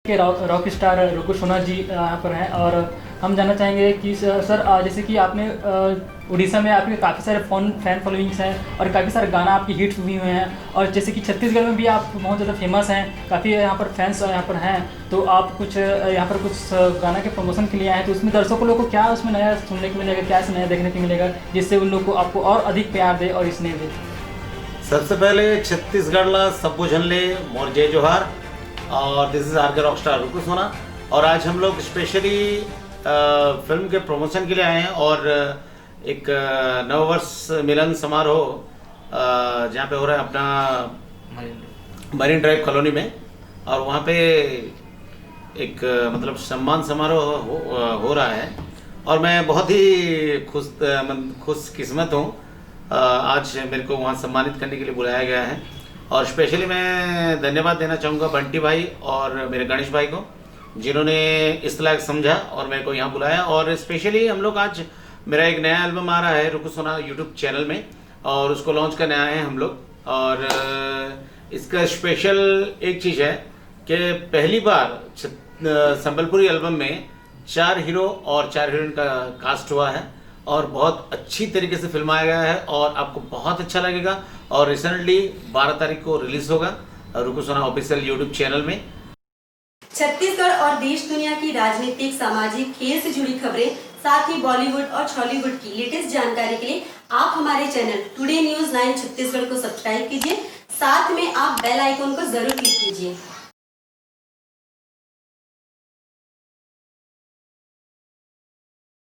के rock star रुकु सोना जी यहाँ पर हैं और हम जानना चाहेंगे कि सर जैसे कि आपने उड़ीसा में आपके काफ़ी सारे फैन फॉलोइंग्स हैं और काफ़ी सारे गाना आपकी हिट्स भी हुए हैं और जैसे कि छत्तीसगढ़ में भी आप बहुत ज़्यादा फेमस हैं, काफ़ी यहाँ पर फैंस यहाँ पर हैं, तो आप कुछ यहाँ पर कुछ गाना के प्रमोशन के लिए आए हैं, तो उसमें दर्शकों लोगों को क्या उसमें नया सुनने को मिलेगा, क्या नया देखने को मिलेगा जिससे उन लोग को आपको और अधिक प्यार दे और स्नेह दे? सबसे पहले छत्तीसगढ़ सबको झनले मोर जय जोहार और दिस इज आर के रॉक स्टार रुकु सोना। और आज हम लोग स्पेशली फिल्म के प्रमोशन के लिए आए हैं और एक नववर्ष मिलन समारोह जहाँ पे हो रहा है अपना मरीन ड्राइव कॉलोनी में, और वहाँ पे एक मतलब सम्मान समारोह हो रहा है और मैं बहुत ही खुश किस्मत हूँ। आज मेरे को वहाँ सम्मानित करने के लिए बुलाया गया है और स्पेशली मैं धन्यवाद देना चाहूँगा बंटी भाई और मेरे गणेश भाई को, जिन्होंने इस लायक समझा और मेरे को यहाँ बुलाया। और स्पेशली हम लोग आज मेरा एक नया एल्बम आ रहा है रुकु सोना यूट्यूब चैनल में और उसको लॉन्च करने आए हैं हम लोग। और इसका स्पेशल एक चीज़ है कि पहली बार संबलपुरी एल्बम में 4 हीरो और 4 हीरोइन का कास्ट हुआ है और बहुत अच्छी तरीके से फिल्माया गया है और आपको बहुत अच्छा लगेगा। और रिसेंटली 12 तारीख को रिलीज होगा रुकु सोना ऑफिशियल यूट्यूब चैनल में। छत्तीसगढ़ और देश दुनिया की राजनीतिक, सामाजिक, खेल से जुड़ी खबरें, साथ ही बॉलीवुड और हॉलीवुड की लेटेस्ट जानकारी के लिए आप हमारे चैनल टुडे न्यूज़ 9 छत्तीसगढ़ को सब्सक्राइब कीजिए। साथ में आप बेल आइकन को जरूर क्लिक कीजिए।